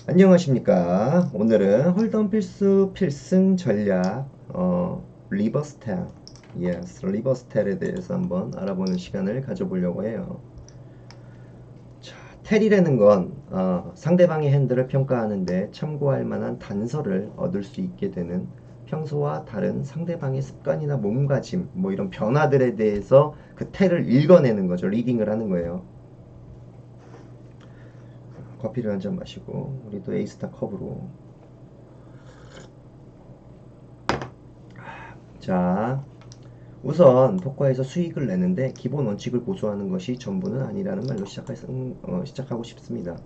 안녕하십니까. 오늘은 홀덤 필승 전략 리버스텔 리버스텔에 대해서 한번 알아보는 시간을 가져보려고 해요. 자, 텔이라는 건 상대방의 핸들을 평가하는데 참고할 만한 단서를 얻을 수 있게 되는, 평소와 다른 상대방의 습관이나 몸가짐 뭐 이런 변화들에 대해서 그 텔을 읽어내는 거죠. 리딩을 하는 거예요. 커피를 한 잔 마시고 우리 또 에이스타 컵으로. 자, 우선 포커에서 수익을 내는데 기본 원칙을 고수하는 것이 전부는 아니라는 말로 시작하고 싶습니다.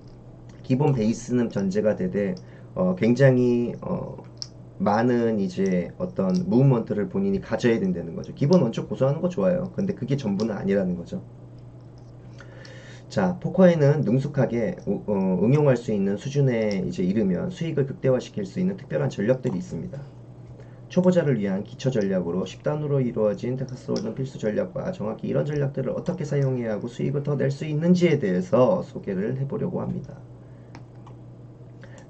기본 베이스는 전제가 되되 굉장히 많은 이제 어떤 무브먼트를 본인이 가져야 된다는 거죠. 기본 원칙 고수하는 거 좋아요. 근데 그게 전부는 아니라는 거죠. 자, 포커에는 능숙하게 응용할 수 있는 수준에 이제 이르면 수익을 극대화시킬 수 있는 특별한 전략들이 있습니다. 초보자를 위한 기초 전략으로 10단으로 이루어진 텍사스 홀덤 필수 전략과 정확히 이런 전략들을 어떻게 사용해야 하고 수익을 더 낼 수 있는지에 대해서 소개를 해보려고 합니다.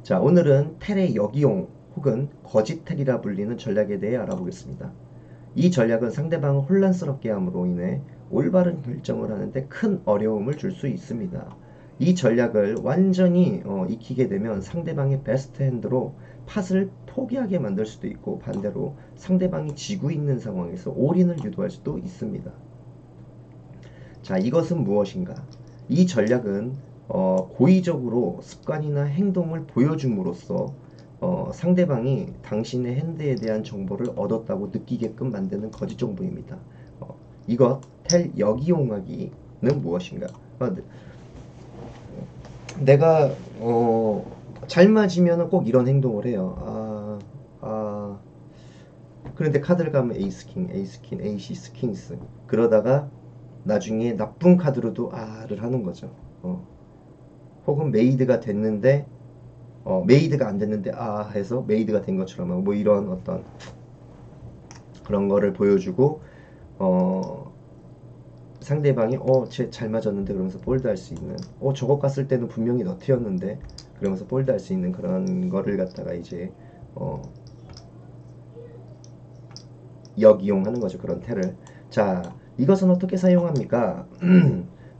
자, 오늘은 텔의 역이용 혹은 거짓 텔이라 불리는 전략에 대해 알아보겠습니다. 이 전략은 상대방을 혼란스럽게 함으로 인해 올바른 결정을 하는데 큰 어려움을 줄 수 있습니다. 이 전략을 완전히 익히게 되면 상대방의 베스트 핸드로 팟을 포기하게 만들 수도 있고, 반대로 상대방이 지고 있는 상황에서 올인을 유도할 수도 있습니다. 자, 이것은 무엇인가? 이 전략은 고의적으로 습관이나 행동을 보여줌으로써 상대방이 당신의 핸드에 대한 정보를 얻었다고 느끼게끔 만드는 거짓 정보입니다. 이것 텔 역이용하기는 무엇인가? 내가 잘 맞으면 꼭 이런 행동을 해요. 그런데 카드를 가면 에이스 킹, 에이시스, 킹스. 그러다가 나중에 나쁜 카드로도 아를 하는 거죠. 혹은 메이드가 됐는데 메이드가 안 됐는데 아 해서 메이드가 된 것처럼 하고, 뭐 이런 어떤 그런 거를 보여주고 상대방이 쟤 잘 맞았는데 그러면서 볼드 할 수 있는, 저거 갔을 때는 분명히 너트였는데 그러면서 볼드 할 수 있는 그런 거를 갖다가 이제 역이용하는 거죠. 그런 텔을. 자, 이것은 어떻게 사용합니까?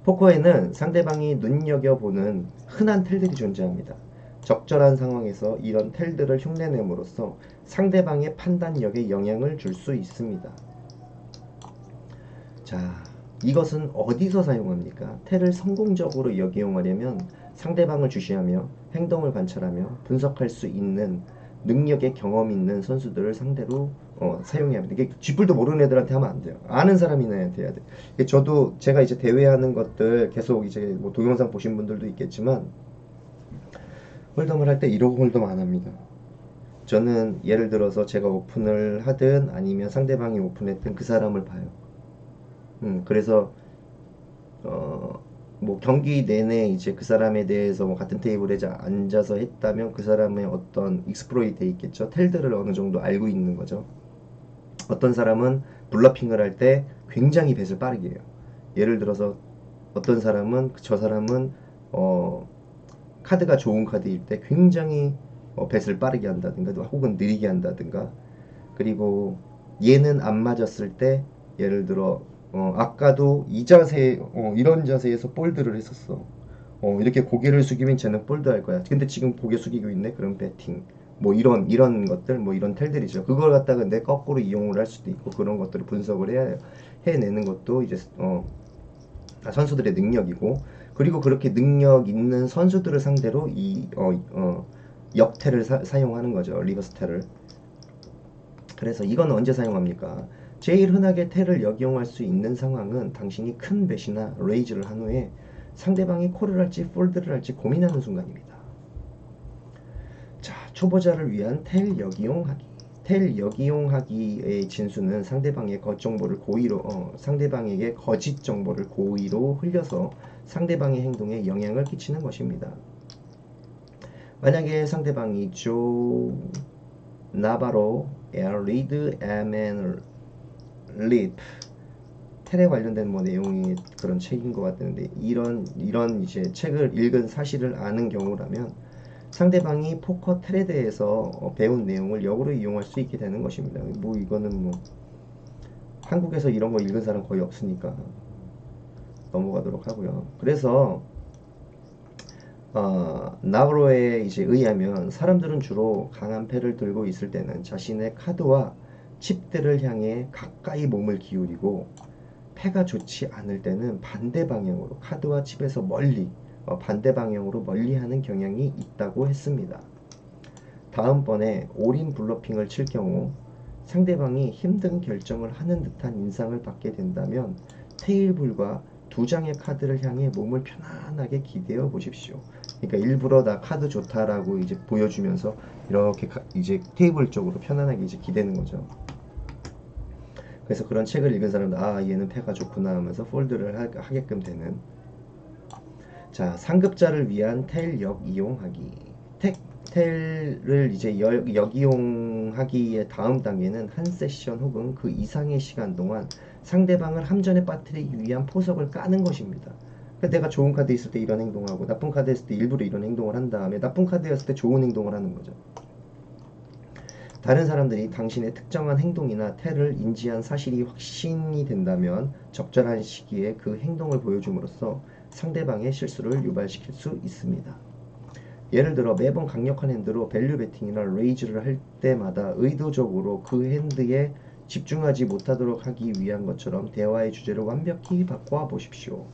포커에는 상대방이 눈여겨보는 흔한 텔들이 존재합니다. 적절한 상황에서 이런 텔들을 흉내냄으로써 상대방의 판단력에 영향을 줄 수 있습니다. 자, 이것은 어디서 사용합니까? 텔을 성공적으로 역이용하려면 상대방을 주시하며 행동을 관찰하며 분석할 수 있는 능력의 경험 있는 선수들을 상대로 사용해야 합니다. 이게 쥐뿔도 모르는 애들한테 하면 안 돼요. 아는 사람이한테 해야 돼. 저도 제가 이제 대회하는 것들 계속 이제 뭐 동영상 보신 분들도 있겠지만, 홀덤을 할 때 이러고 홀덤 안 합니다. 저는 예를 들어서 제가 오픈을 하든 아니면 상대방이 오픈했든 그 사람을 봐요. 그래서 어, 뭐 경기 내내 이제 그 사람에 대해서 뭐 같은 테이블에 앉아서 했다면 그 사람의 어떤 익스플로이트 돼 있겠죠. 텔들을 어느 정도 알고 있는 거죠. 어떤 사람은 블러핑을 할 때 굉장히 뱃을 빠르게 해요. 예를 들어서 어떤 사람은 저 사람은 어, 카드가 좋은 카드일 때 굉장히 뱃을 빠르게 한다든가 혹은 느리게 한다든가. 그리고 얘는 안 맞았을 때 예를 들어 아까도 이 자세 이런 자세에서 볼드를 했었어. 이렇게 고개를 숙이면 쟤는 볼드 할 거야. 근데 지금 고개 숙이고 있네. 그럼 배팅. 뭐 이런 것들, 뭐 이런 텔들이죠. 그걸 갖다가 내 거꾸로 이용을 할 수도 있고, 그런 것들을 분석을 해내는 것도 이제 선수들의 능력이고, 그리고 그렇게 능력 있는 선수들을 상대로 이 역텔을 사용하는 거죠. 리버스 텔을. 그래서 이건 언제 사용합니까? 제일 흔하게 텔을 역이용할 수 있는 상황은 당신이 큰 배시나 레이즈를 한 후에 상대방이 콜을 할지 폴드를 할지 고민하는 순간입니다. 자, 초보자를 위한 텔 역이용하기. 텔 역이용하기의 진수는 상대방의 정보를 고의로 상대방에게 거짓 정보를 고의로 흘려서 상대방의 행동에 영향을 끼치는 것입니다. 만약에 상대방이 조 나바로 리드 에멘 립 텔에 관련된 뭐 내용이 그런 책인 것 같은데, 이런 이제 책을 읽은 사실을 아는 경우라면 상대방이 포커 텔에 대해서 배운 내용을 역으로 이용할 수 있게 되는 것입니다. 뭐 이거는 뭐 한국에서 이런 거 읽은 사람 거의 없으니까 넘어가도록 하고요. 그래서 나브로에 이제 의하면 사람들은 주로 강한 패를 들고 있을 때는 자신의 카드와 칩들을 향해 가까이 몸을 기울이고, 패가 좋지 않을 때는 반대 방향으로 카드와 칩에서 멀리 반대 방향으로 멀리하는 경향이 있다고 했습니다. 다음번에 올인 블러핑을 칠 경우 상대방이 힘든 결정을 하는 듯한 인상을 받게 된다면 테일블과 두 장의 카드를 향해 몸을 편안하게 기대어 보십시오. 그러니까 일부러 나 카드 좋다라고 이제 보여주면서 이렇게 이제 테이블 쪽으로 편안하게 이제 기대는 거죠. 그래서 그런 책을 읽은 사람들, 아 얘는 패가 좋구나 하면서 폴드를 하게끔 되는. 자, 상급자를 위한 텔 역이용하기. 텔을 이제 역이용하기의 다음 단계는 한 세션 혹은 그 이상의 시간 동안 상대방을 함정에 빠뜨리기 위한 포석을 까는 것입니다. 그러니까 내가 좋은 카드 있을 때 이런 행동하고 나쁜 카드 있을 때 일부러 이런 행동을 한 다음에 나쁜 카드였을 때 좋은 행동을 하는 거죠. 다른 사람들이 당신의 특정한 행동이나 태를 인지한 사실이 확신이 된다면 적절한 시기에 그 행동을 보여줌으로써 상대방의 실수를 유발시킬 수 있습니다. 예를 들어 매번 강력한 핸드로 밸류 베팅이나 레이즈를 할 때마다 의도적으로 그 핸드에 집중하지 못하도록 하기 위한 것처럼 대화의 주제를 완벽히 바꿔 보십시오.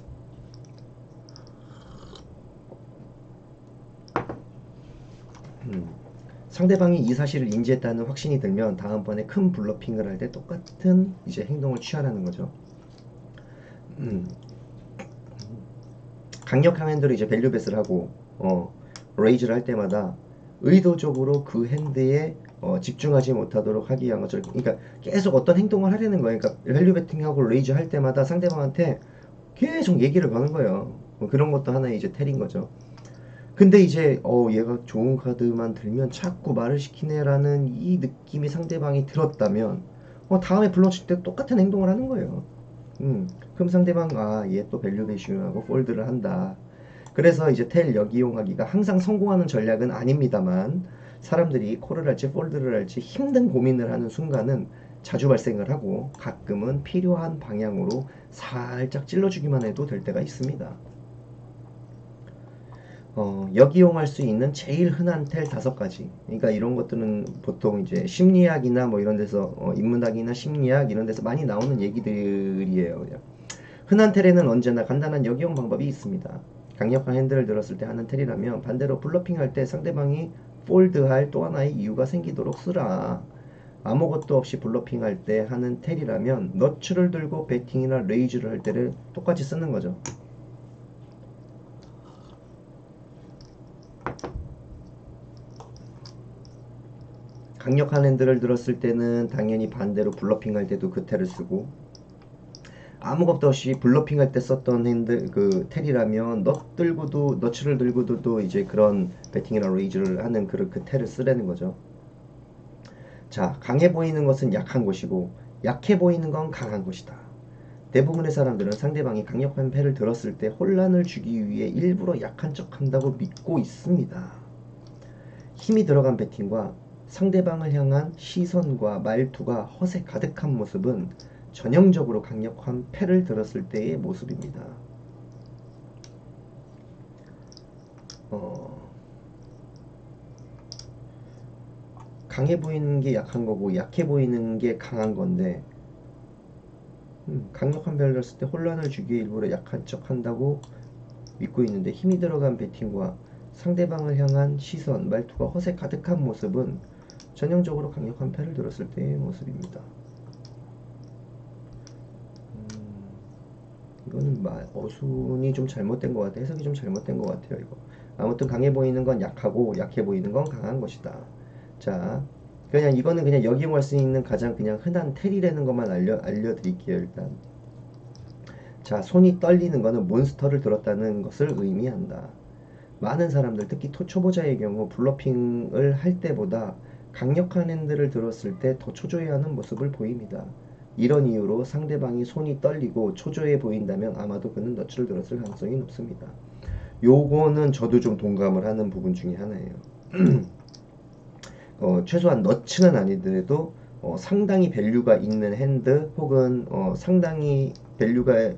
상대방이 이 사실을 인지했다는 확신이 들면 다음번에 큰 블러핑을 할 때 똑같은 이제 행동을 취하라는 거죠. 강력한 핸드로 이제 밸류벳을 하고 레이즈를 할 때마다 의도적으로 그 핸드에 집중하지 못하도록 하기 위한 것처럼, 그러니까 계속 어떤 행동을 하려는 거예요. 그러니까 밸류 베팅하고 레이즈 할 때마다 상대방한테 계속 얘기를 거는 거예요. 그런 것도 하나의 이제 텔인 거죠. 근데 이제 얘가 좋은 카드만 들면 자꾸 말을 시키네라는 이 느낌이 상대방이 들었다면 다음에 불러칠 때 똑같은 행동을 하는 거예요. 그럼 상대방 얘 또 밸류베이션하고 폴드를 한다. 그래서 이제 텔 역이용하기가 항상 성공하는 전략은 아닙니다만 사람들이 콜을 할지 폴드를 할지 힘든 고민을 하는 순간은 자주 발생을 하고 가끔은 필요한 방향으로 살짝 찔러주기만 해도 될 때가 있습니다. 역이용할 수 있는 제일 흔한 텔 5가지. 그러니까 이런 것들은 보통 이제 심리학이나 뭐 이런 데서 인문학이나 심리학 이런 데서 많이 나오는 얘기들이에요. 그냥. 흔한 텔에는 언제나 간단한 역이용 방법이 있습니다. 강력한 핸들을 들었을 때 하는 텔이라면 반대로 블러핑할 때 상대방이 폴드할 또 하나의 이유가 생기도록 쓰라. 아무것도 없이 블러핑할 때 하는 텔이라면 너츠를 들고 배팅이나 레이즈를 할 때를 똑같이 쓰는 거죠. 강력한 핸들을 들었을 때는 당연히 반대로 블러핑할 때도 그 텔을 쓰고, 아무것도 없이 블러핑할 때 썼던 핸들 그 텔이라면 너츠를 들고도 또 이제 그런 배팅이나 레이즈를 하는 그 텔을 쓰라는 거죠. 자, 강해 보이는 것은 약한 것이고 약해 보이는 건 강한 것이다. 대부분의 사람들은 상대방이 강력한 패를 들었을 때 혼란을 주기 위해 일부러 약한 척 한다고 믿고 있습니다. 힘이 들어간 배팅과 상대방을 향한 시선과 말투가 허세 가득한 모습은 전형적으로 강력한 패를 들었을 때의 모습입니다. 강해 보이는 게 약한 거고 약해 보이는 게 강한 건데, 강력한 패를 들었을 때 혼란을 주기 위해 일부러 약한 척 한다고 믿고 있는데, 힘이 들어간 배팅과 상대방을 향한 시선, 말투가 허세 가득한 모습은 전형적으로 강력한 패를 들었을 때의 모습입니다. 이거는 어순이 좀 잘못된 것 같아요. 해석이 좀 잘못된 것 같아요. 이거. 아무튼 강해 보이는 건 약하고 약해 보이는 건 강한 것이다. 자, 그냥 이거는 그냥 역이용할 수 있는 가장 그냥 흔한 텔이라는 것만 알려드릴게요. 일단. 자, 손이 떨리는 것은 몬스터를 들었다는 것을 의미한다. 많은 사람들, 특히 초보자의 경우 블러핑을 할 때보다 강력한 핸들을 들었을 때 더 초조해하는 모습을 보입니다. 이런 이유로 상대방이 손이 떨리고 초조해 보인다면 아마도 그는 너츠를 들었을 가능성이 높습니다. 요거는 저도 좀 동감을 하는 부분 중에 하나예요. 최소한 너츠는 아니더라도 상당히 밸류가 있는 핸드 혹은 상당히 밸류가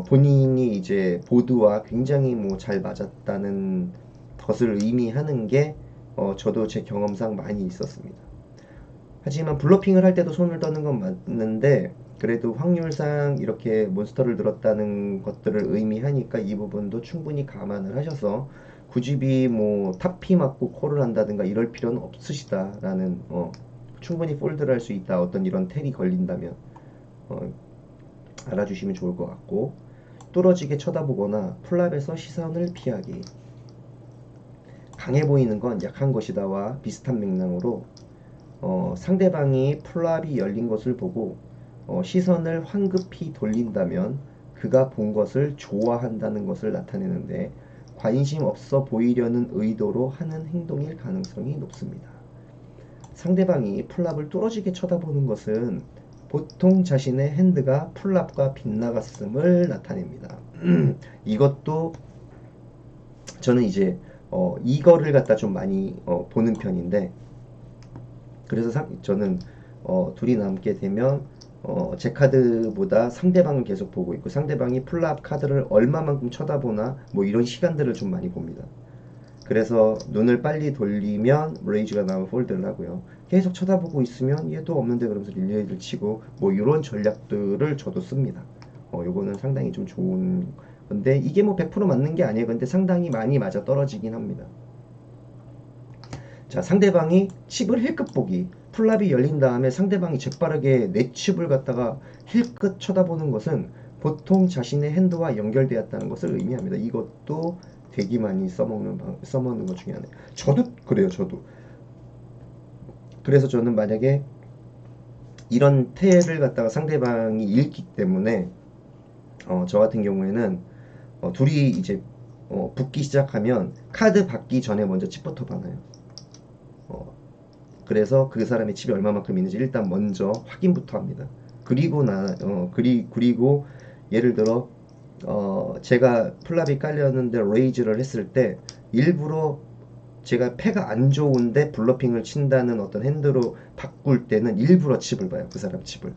본인이 이제 보드와 굉장히 뭐 잘 맞았다는 것을 의미하는 게 저도 제 경험상 많이 있었습니다. 하지만 블러핑을 할 때도 손을 떠는 건 맞는데 그래도 확률상 이렇게 몬스터를 들었다는 것들을 의미하니까 이 부분도 충분히 감안을 하셔서 굳이 뭐 탑피 맞고 콜을 한다든가 이럴 필요는 없으시다라는 충분히 폴드를 할 수 있다 어떤 이런 텔이 걸린다면 어, 알아주시면 좋을 것 같고 뚫어지게 쳐다보거나 플랍에서 시선을 피하기 강해 보이는 건 약한 것이다와 비슷한 맥락으로 상대방이 플랍이 열린 것을 보고 시선을 황급히 돌린다면 그가 본 것을 좋아한다는 것을 나타내는데 관심 없어 보이려는 의도로 하는 행동일 가능성이 높습니다. 상대방이 플랍을 뚫어지게 쳐다보는 것은 보통 자신의 핸드가 플랍과 빗나갔음을 나타냅니다. 이것도 저는 이제 이거를 갖다 좀 많이 보는 편인데 그래서 저는 둘이 남게 되면 제 카드보다 상대방을 계속 보고 있고 상대방이 플랍 카드를 얼마만큼 쳐다보나 뭐 이런 시간들을 좀 많이 봅니다. 그래서 눈을 빨리 돌리면 레이즈가 나오면 폴드를 하고요. 계속 쳐다보고 있으면 얘도 없는데 그러면서 릴레이를 치고 뭐 이런 전략들을 저도 씁니다. 요거는 상당히 좀 좋은 건데 이게 뭐 100% 맞는 게 아니에요. 근데 상당히 많이 맞아 떨어지긴 합니다. 자, 상대방이 칩을 힐끗 보기. 플랍이 열린 다음에 상대방이 재빠르게 내 칩을 갖다가 힐끗 쳐다보는 것은 보통 자신의 핸드와 연결되었다는 것을 의미합니다. 이것도 되게 많이 써먹는 것 중에 하나예요. 저도 그래요, 저도. 그래서 저는 만약에 이런 태를 갖다가 상대방이 읽기 때문에 저 같은 경우에는 둘이 이제 붙기 시작하면 카드 받기 전에 먼저 칩부터 받아요. 그래서 그 사람의 칩이 얼마만큼 있는지 일단 먼저 확인부터 합니다. 그리고 예를 들어 제가 플랍이 깔렸는데 레이즈를 했을 때 일부러 제가 패가 안 좋은데 블러핑을 친다는 어떤 핸드로 바꿀 때는 일부러 칩을 봐요. 그 사람 칩을.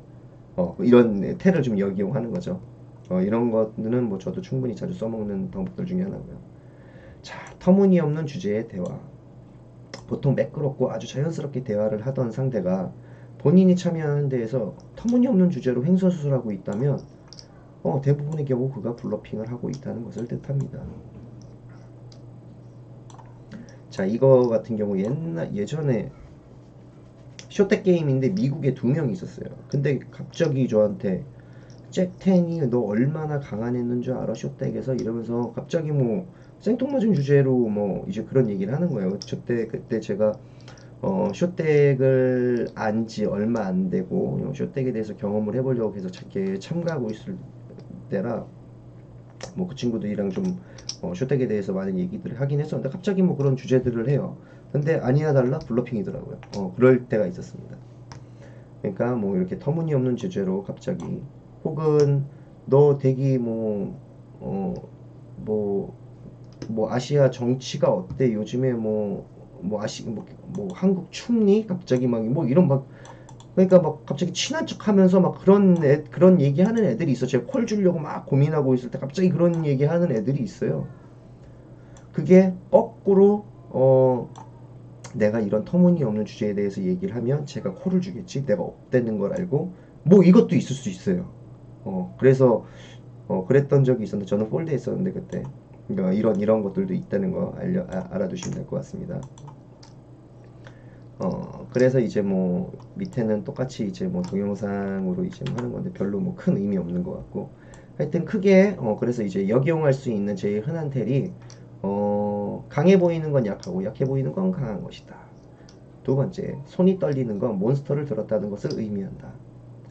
이런 테를 좀 역이용하는 거죠. 이런 것들은 뭐 저도 충분히 자주 써먹는 방법들 중에 하나고요. 자, 터무니없는 주제의 대화. 보통 매끄럽고 아주 자연스럽게 대화를 하던 상대가 본인이 참여하는 데에서 터무니없는 주제로 횡설수설하고 있다면 대부분의 경우 그가 블러핑을 하고 있다는 것을 뜻합니다. 자, 이거 같은 경우 예전에 쇼트 게임인데 미국에 2명이 있었어요. 근데 갑자기 저한테 잭텐이 너 얼마나 강한 애는 줄 알아 쇼덱에서 이러면서 갑자기 뭐 생뚱맞은 주제로 뭐 이제 그런 얘기를 하는 거예요. 그때 제가 쇼덱을 안지 얼마 안 되고 쇼덱에 대해서 경험을 해보려고 해서 이렇게 참가하고 있을 때라 뭐 그 친구들이랑 좀 쇼덱에 대해서 많은 얘기들을 하긴 했었는데 갑자기 뭐 그런 주제들을 해요. 근데 아니나 달라 블러핑이더라고요. 그럴 때가 있었습니다. 그러니까 뭐 이렇게 터무니없는 주제로 갑자기 혹은 너 되게 뭐, 뭐 아시아 정치가 어때? 요즘에 뭐 한국 춥니? 갑자기 막 뭐 이런 막 그러니까 막 갑자기 친한 척하면서 막 그런 얘기하는 애들이 있어. 제가 콜 주려고 막 고민하고 있을 때 갑자기 그런 얘기하는 애들이 있어요. 그게 거꾸로 내가 이런 터무니없는 주제에 대해서 얘기를 하면 제가 콜을 주겠지. 내가 없다는 걸 알고 뭐 이것도 있을 수 있어요. 그래서 그랬던 적이 있었는데 저는 폴드 했었는데 그때 그러니까 이런 것들도 있다는 거 알아두시면 될 것 같습니다. 그래서 이제 뭐 밑에는 똑같이 이제 뭐 동영상으로 이제 뭐 하는 건데 별로 뭐 큰 의미 없는 것 같고 하여튼 크게 그래서 이제 역이용할 수 있는 제일 흔한 텔이 강해 보이는 건 약하고 약해 보이는 건 강한 것이다. 두 번째, 손이 떨리는 건 몬스터를 들었다는 것을 의미한다.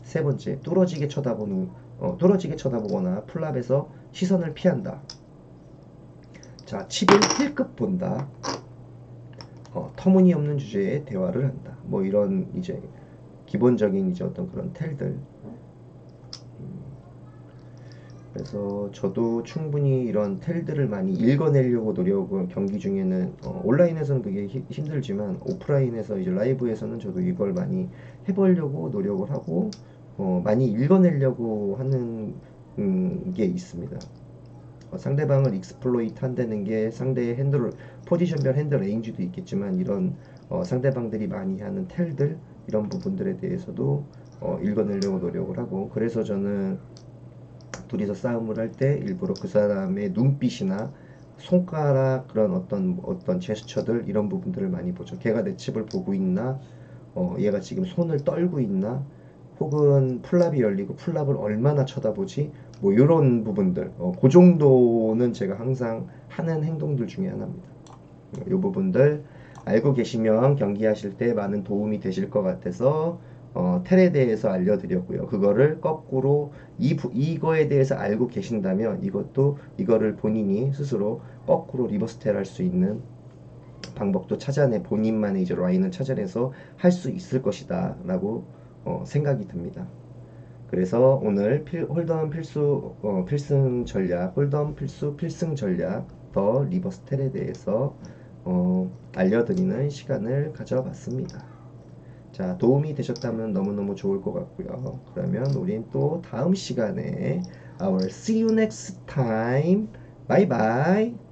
세 번째, 뚫어지게 쳐다보거나 플랍에서 시선을 피한다. 자, 칩을 힐끗 본다. 터무니없는 주제에 대화를 한다. 뭐 이런 이제 기본적인 이제 어떤 그런 텔들. 그래서 저도 충분히 이런 텔들을 많이 읽어내려고 노력을 경기 중에는 온라인에서는 그게 힘들지만 오프라인에서 이제 라이브에서는 저도 이걸 많이 해보려고 노력을 하고 많이 읽어내려고 하는 게 있습니다. 상대방을 익스플로이트 한다는 게 상대의 핸들 포지션별 핸들 레인지도 있겠지만 이런 상대방들이 많이 하는 텔들 이런 부분들에 대해서도 읽어내려고 노력을 하고 그래서 저는 둘이서 싸움을 할 때 일부러 그 사람의 눈빛이나 손가락 그런 어떤 제스처들 이런 부분들을 많이 보죠. 걔가 내 칩을 보고 있나, 얘가 지금 손을 떨고 있나, 혹은 풀랍이 열리고 풀랍을 얼마나 쳐다보지, 뭐 이런 부분들, 그 정도는 제가 항상 하는 행동들 중에 하나입니다. 이 부분들 알고 계시면 경기하실 때 많은 도움이 되실 것 같아서 텔에 대해서 알려드렸고요. 그거를 거꾸로 이거에 대해서 알고 계신다면 이거를 본인이 스스로 거꾸로 리버스 텔 할 수 있는 방법도 찾아내 본인만의 이제 라인을 찾아내서 할 수 있을 것이다 라고 생각이 듭니다. 그래서 오늘 홀덤 필승 전략, 홀덤 필승 전략 더 리버스 텔에 대해서 알려드리는 시간을 가져봤습니다. 자, 도움이 되셨다면 너무너무 좋을 것 같고요. 그러면 우린 또 다음 시간에 see you next time. Bye bye.